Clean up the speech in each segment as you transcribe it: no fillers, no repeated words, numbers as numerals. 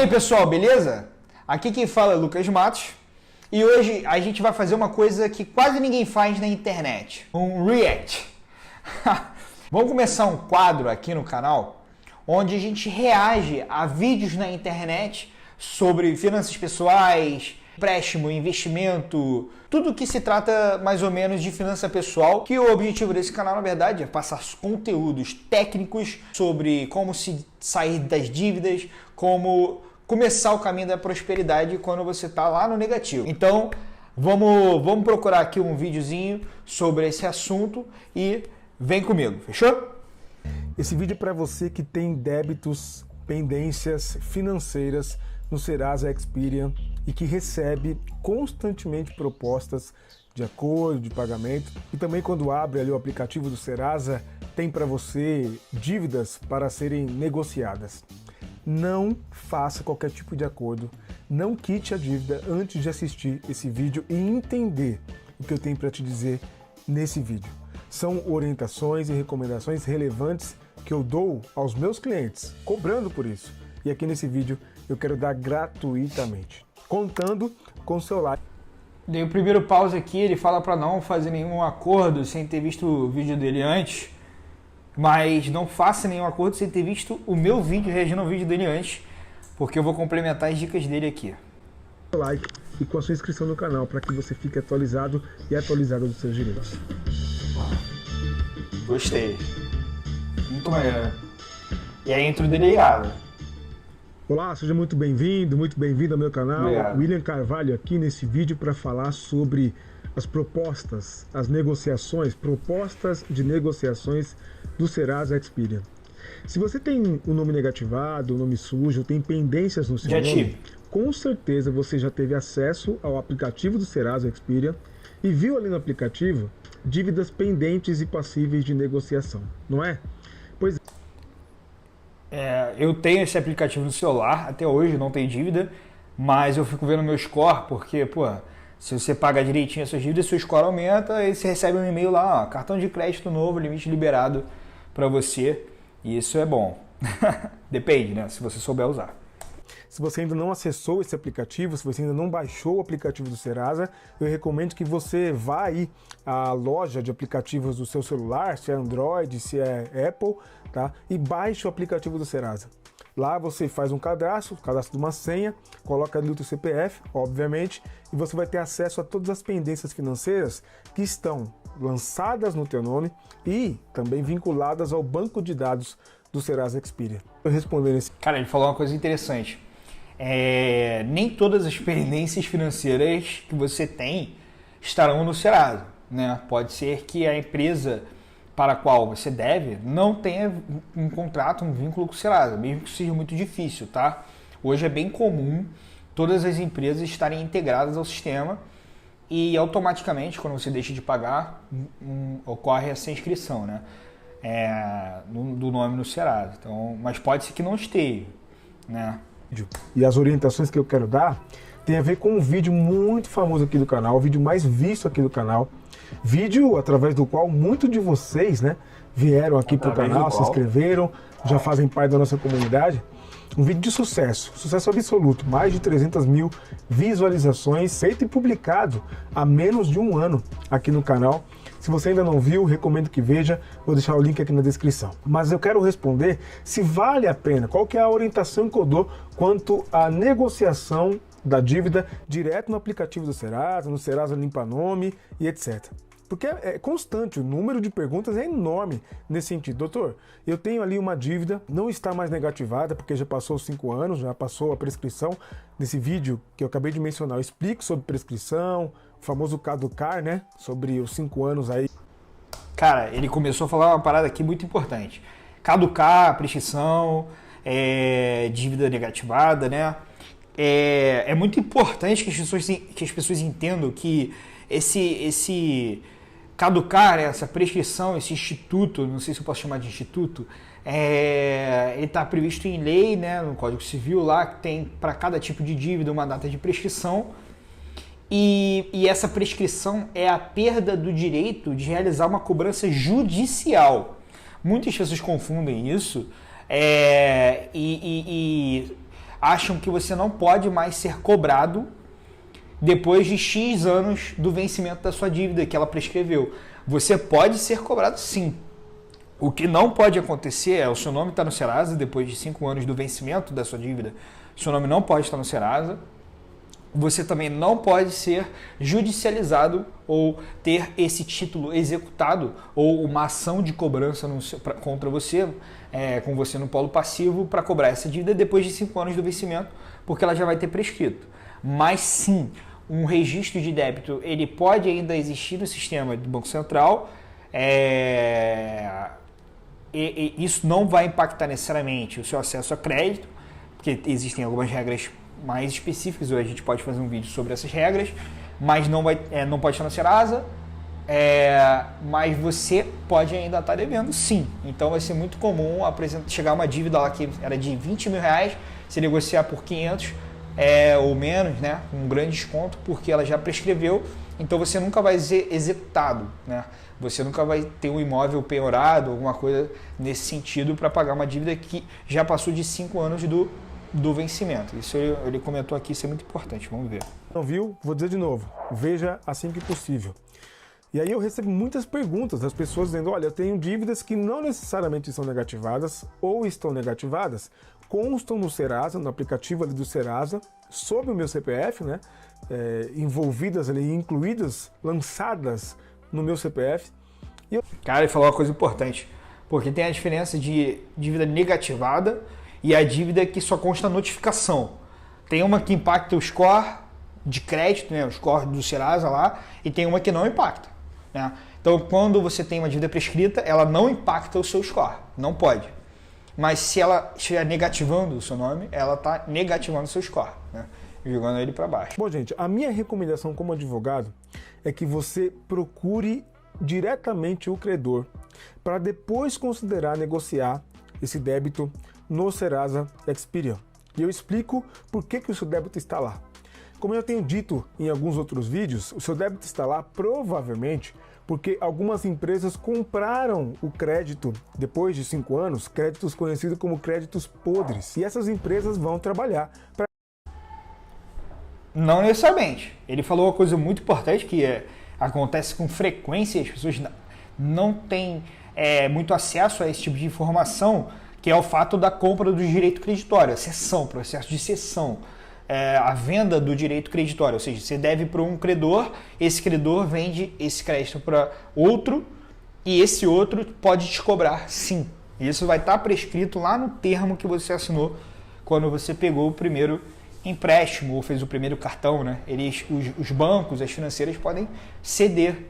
aí pessoal, beleza? Aqui quem fala é Lucas Matos e hoje a gente vai fazer uma coisa que quase ninguém faz na internet, um react. Vamos começar um quadro aqui no canal onde a gente reage a vídeos na internet sobre finanças pessoais, empréstimo, investimento, tudo que se trata mais ou menos de finança pessoal, que o objetivo desse canal, na verdade, é passar conteúdos técnicos sobre como se sair das dívidas, como começar o caminho da prosperidade quando você está lá no negativo. Então, vamos procurar aqui um videozinho sobre esse assunto e vem comigo, fechou? Esse vídeo é para você que tem débitos, pendências financeiras no Serasa Experian e que recebe constantemente propostas de acordo, de pagamento. E também quando abre ali o aplicativo do Serasa, tem para você dívidas para serem negociadas. Não faça qualquer tipo de acordo, não quite a dívida antes de assistir esse vídeo e entender o que eu tenho para te dizer nesse vídeo. São orientações e recomendações relevantes que eu dou aos meus clientes, cobrando por isso. E aqui nesse vídeo eu quero dar gratuitamente, contando com o seu like. Dei o primeiro pause aqui, ele fala para não fazer nenhum acordo sem ter visto o vídeo dele antes, mas não faça nenhum acordo sem ter visto o meu vídeo, reagindo ao vídeo dele antes, porque eu vou complementar as dicas dele aqui. Like e com a sua inscrição no canal para que você fique atualizado e atualizado dos seus direitos. Gostei. Muito maneiro. E a intro dele é irada. Olá, seja muito bem-vindo ao meu canal. Obrigado. William Carvalho aqui nesse vídeo para falar sobre as propostas, as negociações, propostas de negociações do Serasa Experian. Se você tem o nome negativado, o nome sujo, tem pendências no seu nome, com certeza você já teve acesso ao aplicativo do Serasa Experian e viu ali no aplicativo dívidas pendentes e passíveis de negociação, não é? Pois eu tenho esse aplicativo no celular, até hoje não tem dívida, mas eu fico vendo meu score, porque, pô, se você paga direitinho as suas dívidas, seu score aumenta e você recebe um e-mail lá, ó, cartão de crédito novo, limite liberado para você, e isso é bom. Depende, né, se você souber usar. Se você ainda não acessou esse aplicativo, se você ainda não baixou o aplicativo do Serasa, eu recomendo que você vá aí à loja de aplicativos do seu celular, se é Android, se é Apple, tá? E baixe o aplicativo do Serasa. Lá você faz um cadastro de uma senha, coloca ali o seu CPF, obviamente, e você vai ter acesso a todas as pendências financeiras que estão lançadas no teu nome e também vinculadas ao banco de dados do Serasa Experian. Eu respondendo esse... Cara, ele falou uma coisa interessante. Nem todas as pendências financeiras que você tem estarão no Serasa, né? Pode ser que a empresa para a qual você deve não tenha um contrato, um vínculo com o Serasa, mesmo que seja muito difícil, tá? Hoje é bem comum todas as empresas estarem integradas ao sistema e automaticamente, quando você deixa de pagar, ocorre essa inscrição, né? Do nome no Serasa. Então, mas pode ser que não esteja, né? E as orientações que eu quero dar tem a ver com um vídeo muito famoso aqui do canal, o vídeo mais visto aqui do canal, vídeo através do qual muitos de vocês, né, vieram aqui para o canal, se inscreveram, já fazem parte da nossa comunidade. Um vídeo de sucesso absoluto, mais de 300 mil visualizações, feito e publicado há menos de um ano aqui no canal. Se você ainda não viu, recomendo que veja, vou deixar o link aqui na descrição. Mas eu quero responder se vale a pena, qual que é a orientação que eu dou quanto à negociação da dívida direto no aplicativo do Serasa, no Serasa Limpa Nome e etc. Porque é constante, o número de perguntas é enorme nesse sentido. Doutor, eu tenho ali uma dívida, não está mais negativada porque já passou os 5 anos, já passou a prescrição. Nesse vídeo que eu acabei de mencionar, eu explico sobre prescrição, o famoso caducar, né? Sobre os 5 anos aí. Cara, ele começou a falar uma parada aqui muito importante. Caducar, prescrição, dívida negativada, né? É muito importante que as pessoas entendam que esse caducar, essa prescrição, esse instituto, não sei se eu posso chamar de instituto, ele está previsto em lei, né, no Código Civil lá, que tem para cada tipo de dívida uma data de prescrição, e essa prescrição é a perda do direito de realizar uma cobrança judicial. Muitas pessoas confundem isso, acham que você não pode mais ser cobrado depois de X anos do vencimento da sua dívida que ela prescreveu. Você pode ser cobrado sim. O que não pode acontecer é o seu nome estar no Serasa depois de 5 anos do vencimento da sua dívida. Seu nome não pode estar no Serasa. Você também não pode ser judicializado ou ter esse título executado ou uma ação de cobrança contra você, com você no polo passivo, para cobrar essa dívida depois de 5 anos do vencimento, porque ela já vai ter prescrito. Mas sim, um registro de débito ele pode ainda existir no sistema do Banco Central. E isso não vai impactar necessariamente o seu acesso a crédito, porque existem algumas regras mais específicas, hoje a gente pode fazer um vídeo sobre essas regras, mas não pode estar no Serasa, mas você pode ainda estar devendo sim. Então vai ser muito comum chegar uma dívida lá que era de 20 mil reais, se negociar por 500 ou menos, né, com um grande desconto, porque ela já prescreveu, então você nunca vai ser executado, né? Você nunca vai ter um imóvel penhorado, alguma coisa nesse sentido, para pagar uma dívida que já passou de 5 anos do vencimento. Isso ele comentou aqui, isso é muito importante, vamos ver. Não viu? Vou dizer de novo, veja assim que possível. E aí eu recebo muitas perguntas das pessoas dizendo, olha, eu tenho dívidas que não necessariamente são negativadas ou estão negativadas, constam no Serasa, no aplicativo ali do Serasa, sob o meu CPF, né? Envolvidas ali, incluídas, lançadas no meu CPF. Cara, ele falou uma coisa importante, porque tem a diferença de dívida negativada e a dívida que só consta notificação. Tem uma que impacta o score de crédito, né, o score do Serasa lá, e tem uma que não impacta, né? Então, quando você tem uma dívida prescrita, ela não impacta o seu score, não pode. Mas se ela estiver negativando o seu nome, ela está negativando o seu score, né, jogando ele para baixo. Bom, gente, a minha recomendação como advogado é que você procure diretamente o credor para depois considerar negociar esse débito no Serasa Experian. E eu explico por que o seu débito está lá. Como eu tenho dito em alguns outros vídeos, o seu débito está lá provavelmente porque algumas empresas compraram o crédito depois de 5 anos, créditos conhecidos como créditos podres. E essas empresas vão trabalhar para... Não necessariamente. Ele falou uma coisa muito importante que acontece com frequência, as pessoas não têm muito acesso a esse tipo de informação, que é o fato da compra do direito creditório, a cessão, processo de cessão, a venda do direito creditório, ou seja, você deve para um credor, esse credor vende esse crédito para outro e esse outro pode te cobrar sim. Isso vai estar prescrito lá no termo que você assinou quando você pegou o primeiro empréstimo ou fez o primeiro cartão, né? Os bancos, as financeiras podem ceder,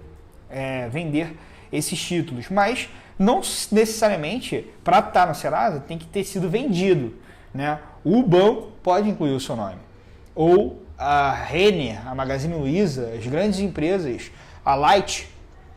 vender esses títulos, mas não necessariamente para estar no Serasa tem que ter sido vendido, né? O banco pode incluir o seu nome, ou a Renner, a Magazine Luiza, as grandes empresas, a Light,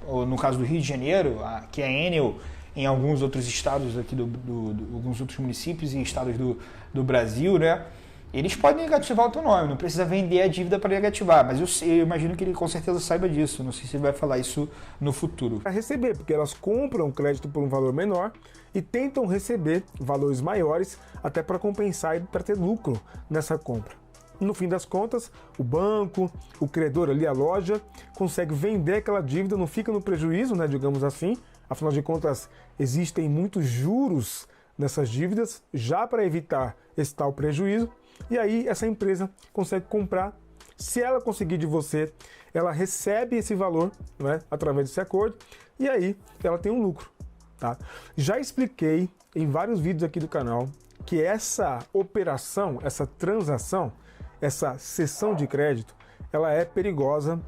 ou no caso do Rio de Janeiro, que é a Enel, em alguns outros estados aqui alguns outros municípios e estados do Brasil, né? Eles podem negativar o teu nome, não precisa vender a dívida para negativar, mas eu imagino que ele com certeza saiba disso, não sei se ele vai falar isso no futuro. Para receber, porque elas compram crédito por um valor menor e tentam receber valores maiores até para compensar e para ter lucro nessa compra. No fim das contas, o banco, o credor ali, a loja, consegue vender aquela dívida, não fica no prejuízo, né, digamos assim, afinal de contas existem muitos juros nessas dívidas, já para evitar esse tal prejuízo. E aí essa empresa consegue comprar. Se ela conseguir de você, ela recebe esse valor, né, através desse acordo, e aí ela tem um lucro. Tá? Já expliquei em vários vídeos aqui do canal que essa operação, essa transação, essa cessão de crédito, ela é perigosa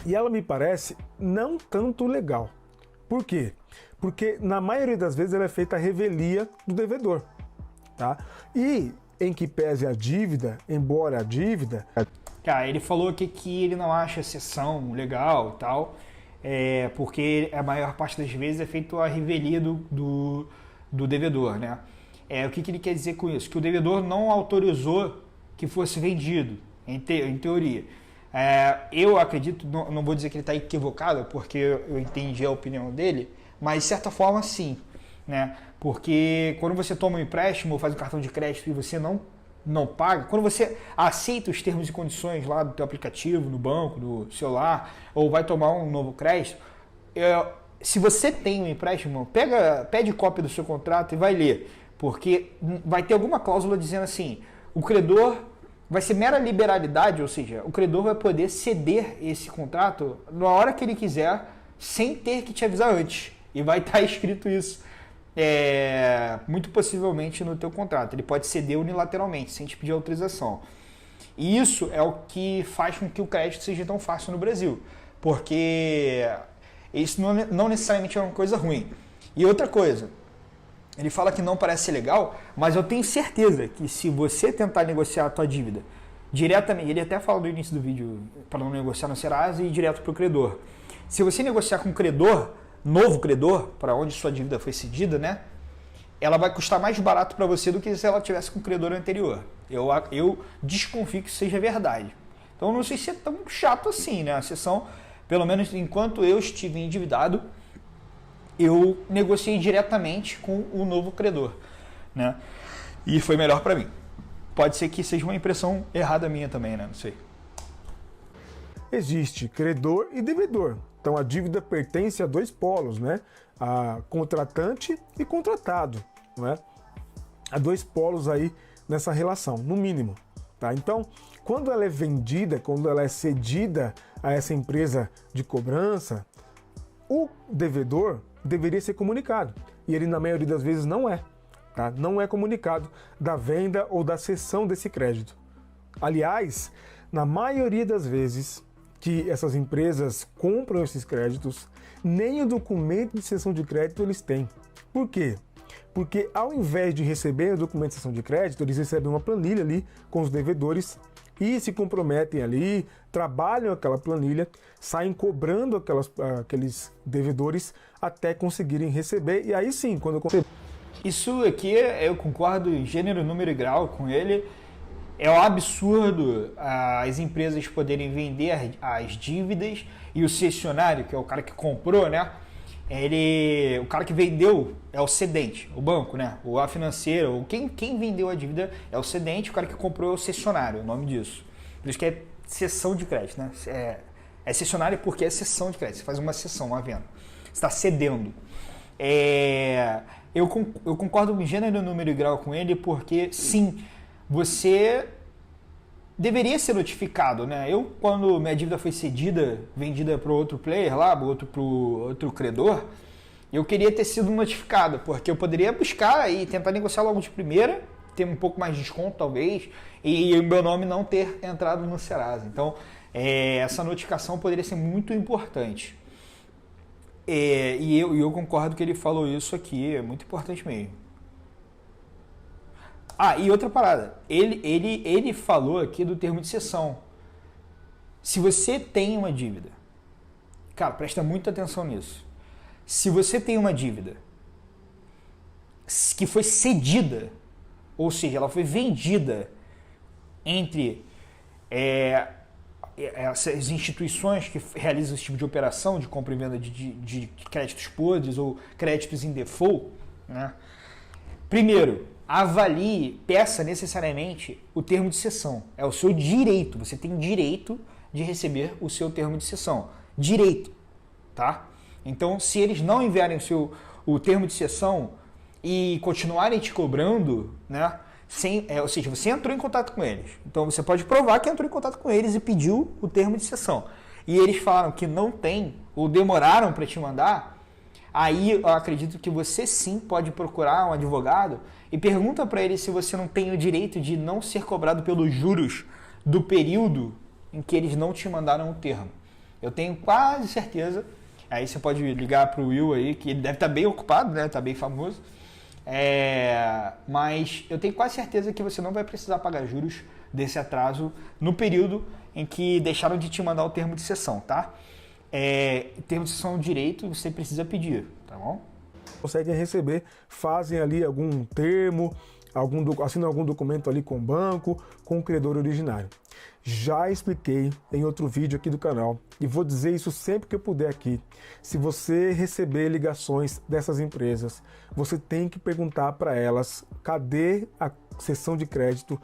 e ela me parece não tanto legal. Por quê? Porque na maioria das vezes ela é feita à revelia do devedor. Tá? E em que pese a dívida, embora a dívida... Cara, ele falou aqui que ele não acha a cessão legal e tal, porque a maior parte das vezes é feito a revelia do devedor, né? O que ele quer dizer com isso? Que o devedor não autorizou que fosse vendido, em teoria. Eu acredito, não vou dizer que ele está equivocado, porque eu entendi a opinião dele, mas de certa forma sim, né? Porque quando você toma um empréstimo ou faz um cartão de crédito e você não não paga, quando você aceita os termos e condições lá do teu aplicativo, no banco, no celular, ou vai tomar um novo crédito, se você tem um empréstimo, pede cópia do seu contrato e vai ler, porque vai ter alguma cláusula dizendo assim, o credor vai ser mera liberalidade, ou seja, o credor vai poder ceder esse contrato na hora que ele quiser, sem ter que te avisar antes. E vai estar escrito isso, muito possivelmente no teu contrato. Ele pode ceder unilateralmente, sem te pedir autorização. E isso é o que faz com que o crédito seja tão fácil no Brasil, porque isso não necessariamente é uma coisa ruim. E outra coisa, ele fala que não parece legal, mas eu tenho certeza que se você tentar negociar a tua dívida diretamente, ele até fala no início do vídeo para não negociar no Serasa e ir direto para o credor. Se você negociar com o credor, novo credor, para onde sua dívida foi cedida, né? Ela vai custar mais barato para você do que se ela tivesse com o credor anterior. Eu desconfio que isso seja verdade. Então não sei se é tão chato assim, né? A sessão, pelo menos enquanto eu estive endividado, eu negociei diretamente com o novo credor, né? E foi melhor para mim. Pode ser que seja uma impressão errada minha também, né? Não sei. Existe credor e devedor. Então a dívida pertence a dois polos, né? A contratante e contratado, né? Há dois polos aí nessa relação, no mínimo, tá? Então, quando ela é vendida, quando ela é cedida a essa empresa de cobrança, o devedor deveria ser comunicado. E ele, na maioria das vezes, não é. Tá? Não é comunicado da venda ou da cessão desse crédito. Aliás, na maioria das vezes que essas empresas compram esses créditos, nem o documento de cessão de crédito eles têm. Por quê? Porque ao invés de receber o documento de cessão de crédito, eles recebem uma planilha ali com os devedores e se comprometem ali, trabalham aquela planilha, saem cobrando aqueles devedores até conseguirem receber. E aí sim, quando isso aqui eu concordo em gênero, número e grau com ele. É um absurdo as empresas poderem vender as dívidas e o cessionário, que é o cara que comprou, né? O cara que vendeu é o cedente, o banco, né? Ou a financeira, ou quem vendeu a dívida é o cedente, o cara que comprou é o cessionário, o nome disso. Por isso que é cessão de crédito, né? É cessionário porque é cessão de crédito, você faz uma cessão, uma venda. Você está cedendo. Eu concordo em gênero, número e grau com ele, porque sim, você deveria ser notificado, né? Quando minha dívida foi vendida para outro player lá, para outro credor, eu queria ter sido notificado, porque eu poderia buscar e tentar negociar logo de primeira, ter um pouco mais de desconto talvez, e o meu nome não ter entrado no Serasa. Então, essa notificação poderia ser muito importante. E eu concordo que ele falou isso aqui, é muito importante mesmo. E outra parada, ele falou aqui do termo de cessão. Se você tem uma dívida, cara, presta muita atenção nisso. Se você tem uma dívida que foi cedida, ou seja, ela foi vendida entre essas instituições que realizam esse tipo de operação de compra e venda de créditos podres ou créditos em default, né? Primeiro, avalie, peça necessariamente o termo de cessão. É o seu direito. Você tem direito de receber o seu termo de cessão. Direito, tá? Então, se eles não enviarem o termo de cessão e continuarem te cobrando, né? Ou seja, você entrou em contato com eles. Então, você pode provar que entrou em contato com eles e pediu o termo de cessão. E eles falaram que não tem, ou demoraram para te mandar. Aí eu acredito que você sim pode procurar um advogado e pergunta para ele se você não tem o direito de não ser cobrado pelos juros do período em que eles não te mandaram o termo. Eu tenho quase certeza, aí você pode ligar para o Will aí, que ele deve estar bem ocupado, né? Está bem famoso. Mas eu tenho quase certeza que você não vai precisar pagar juros desse atraso no período em que deixaram de te mandar o termo de cessão, tá? Termo de cessão é um direito, você precisa pedir, tá bom? Conseguem receber, fazem ali algum termo, assinam algum documento ali com o banco, com o credor originário. Já expliquei em outro vídeo aqui do canal e vou dizer isso sempre que eu puder aqui. Se você receber ligações dessas empresas, você tem que perguntar para elas cadê a cessão de crédito,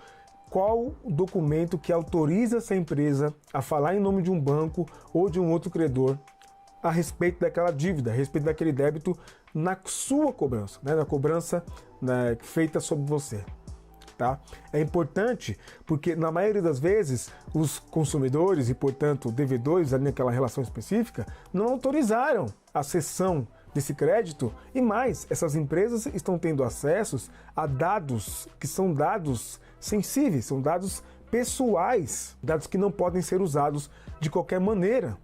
qual o documento que autoriza essa empresa a falar em nome de um banco ou de um outro credor a respeito daquela dívida, a respeito daquele débito na sua cobrança, né? Na cobrança, né, feita sobre você. Tá? É importante porque na maioria das vezes os consumidores e, portanto, devedores ali naquela relação específica não autorizaram a cessão desse crédito e mais, essas empresas estão tendo acessos a dados que são dados sensíveis, são dados pessoais, dados que não podem ser usados de qualquer maneira,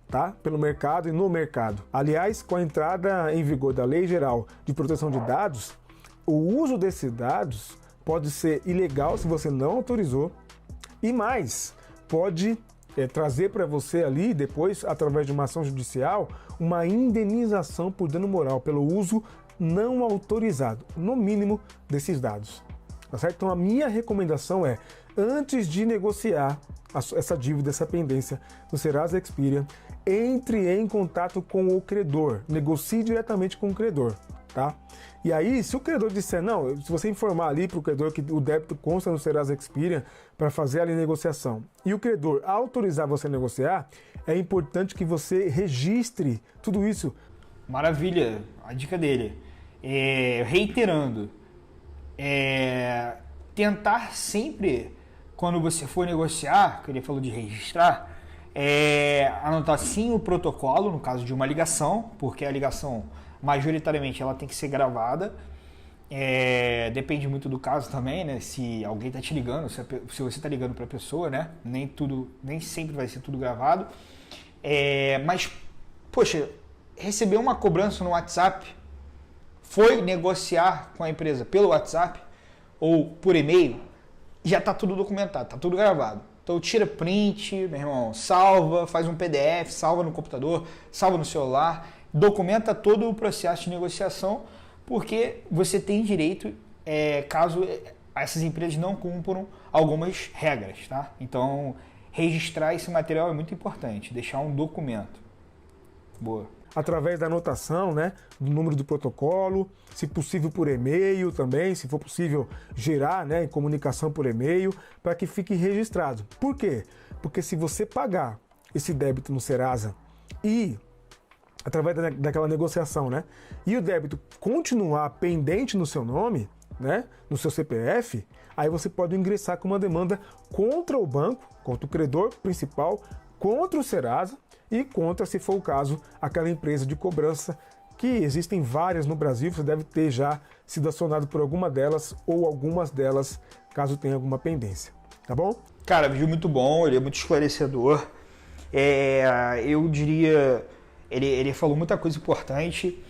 tá? Pelo mercado e no mercado. Aliás, com a entrada em vigor da Lei Geral de Proteção de Dados, o uso desses dados pode ser ilegal se você não autorizou e mais, pode trazer para você ali, depois, através de uma ação judicial, uma indenização por dano moral pelo uso não autorizado, no mínimo, desses dados. Tá certo? Então a minha recomendação é, antes de negociar essa dívida, essa pendência no Serasa Experian, entre em contato com o credor, negocie diretamente com o credor. Tá? E aí, se o credor disser, não, se você informar ali para o credor que o débito consta no Serasa Experian para fazer ali a negociação, e o credor autorizar você a negociar, é importante que você registre tudo isso. Maravilha, a dica dele. Reiterando, tentar sempre, quando você for negociar, que ele falou de registrar, anotar sim o protocolo, no caso de uma ligação, porque a ligação majoritariamente ela tem que ser gravada, depende muito do caso também, né? Se alguém está te ligando, se você está ligando para a pessoa, né? Nem sempre vai ser tudo gravado. Mas, poxa, receber uma cobrança no WhatsApp, foi negociar com a empresa pelo WhatsApp ou por e-mail, já está tudo documentado, está tudo gravado. Então tira print, meu irmão, salva, faz um PDF, salva no computador, salva no celular, documenta todo o processo de negociação, porque você tem direito, caso essas empresas não cumpram algumas regras, tá? Então, registrar esse material é muito importante, deixar um documento. Boa. Através da anotação, né, do número do protocolo, se possível por e-mail também, se for possível gerar, né, em comunicação por e-mail, para que fique registrado. Por quê? Porque se você pagar esse débito no Serasa e através daquela negociação, né? E o débito continuar pendente no seu nome, né? No seu CPF, aí você pode ingressar com uma demanda contra o banco, contra o credor principal, contra o Serasa e contra, se for o caso, aquela empresa de cobrança, que existem várias no Brasil, você deve ter já sido acionado por alguma delas ou algumas delas, caso tenha alguma pendência. Tá bom? Cara, vídeo muito bom, ele é muito esclarecedor. Eu diria... Ele falou muita coisa importante.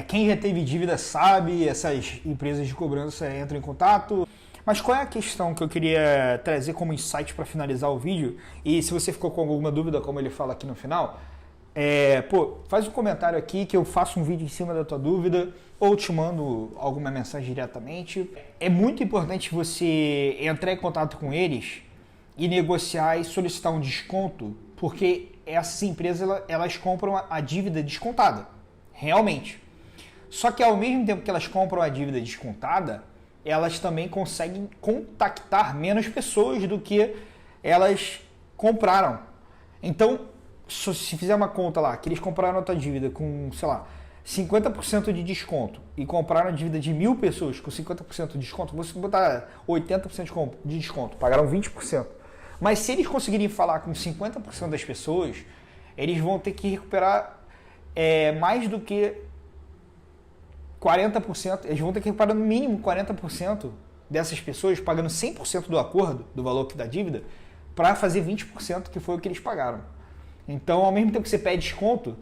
Quem já teve dívida sabe, essas empresas de cobrança entram em contato. Mas qual é a questão que eu queria trazer como insight para finalizar o vídeo? E se você ficou com alguma dúvida, como ele fala aqui no final, faz um comentário aqui que eu faço um vídeo em cima da tua dúvida ou te mando alguma mensagem diretamente. É muito importante você entrar em contato com eles e negociar e solicitar um desconto, porque essas empresas elas compram a dívida descontada, realmente. Só que ao mesmo tempo que elas compram a dívida descontada, elas também conseguem contactar menos pessoas do que elas compraram. Então, se fizer uma conta lá, que eles compraram a tua dívida com, sei lá, 50% de desconto e compraram a dívida de 1.000 pessoas com 50% de desconto, você botar 80% de desconto, pagaram 20%. Mas se eles conseguirem falar com 50% das pessoas, eles vão ter que recuperar mais do que 40%. Eles vão ter que recuperar no mínimo 40% dessas pessoas, pagando 100% do acordo, do valor da dívida, para fazer 20% que foi o que eles pagaram. Então, ao mesmo tempo que você pede desconto,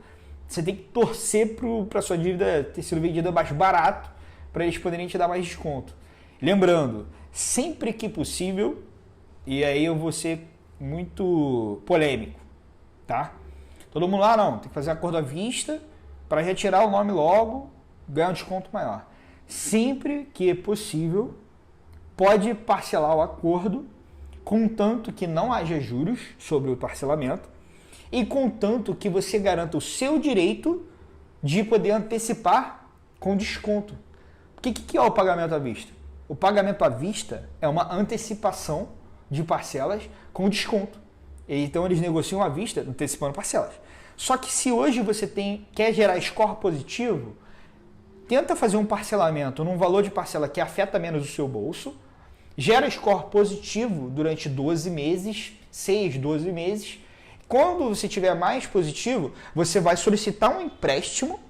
você tem que torcer para a sua dívida ter sido vendida mais barato, para eles poderem te dar mais desconto. Lembrando, sempre que possível, e aí eu vou ser muito polêmico, tá? Todo mundo lá, não, tem que fazer acordo à vista para retirar o nome logo, ganhar um desconto maior. Sempre que possível, pode parcelar o acordo, contanto que não haja juros sobre o parcelamento e contanto que você garanta o seu direito de poder antecipar com desconto. O que é o pagamento à vista? O pagamento à vista é uma antecipação de parcelas com desconto. Então eles negociam à vista, antecipando parcelas. Só que se hoje você quer gerar score positivo, tenta fazer um parcelamento num valor de parcela que afeta menos o seu bolso, gera score positivo durante 12 meses, 6, 12 meses. Quando você tiver mais positivo, você vai solicitar um empréstimo.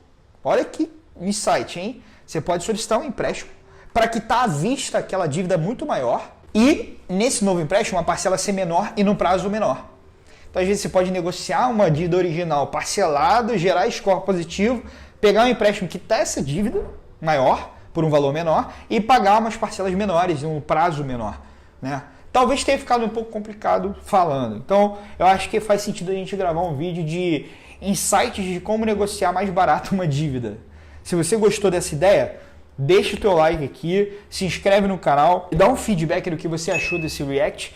Olha que insight, hein? Você pode solicitar um empréstimo para quitar à vista aquela dívida muito maior e, nesse novo empréstimo, a parcela ser menor e num prazo menor. Então, às vezes, você pode negociar uma dívida original parcelado, gerar score positivo, pegar um empréstimo que quitar essa dívida maior, por um valor menor, e pagar umas parcelas menores, em um prazo menor, né? Talvez tenha ficado um pouco complicado falando. Então, eu acho que faz sentido a gente gravar um vídeo de insights de como negociar mais barato uma dívida. Se você gostou dessa ideia, deixa o teu like aqui, se inscreve no canal e dá um feedback do que você achou desse react.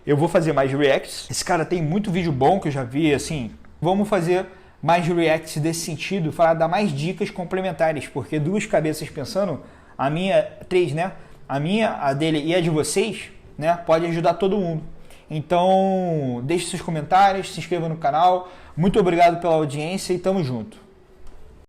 Eu vou fazer mais reacts. Esse cara tem muito vídeo bom que eu já vi, assim. Vamos fazer mais reacts desse sentido, dar mais dicas complementares, porque duas cabeças pensando, a minha, 3, né? A minha, a dele e a de vocês, né? Pode ajudar todo mundo. Então, deixe seus comentários, se inscreva no canal. Muito obrigado pela audiência e tamo junto.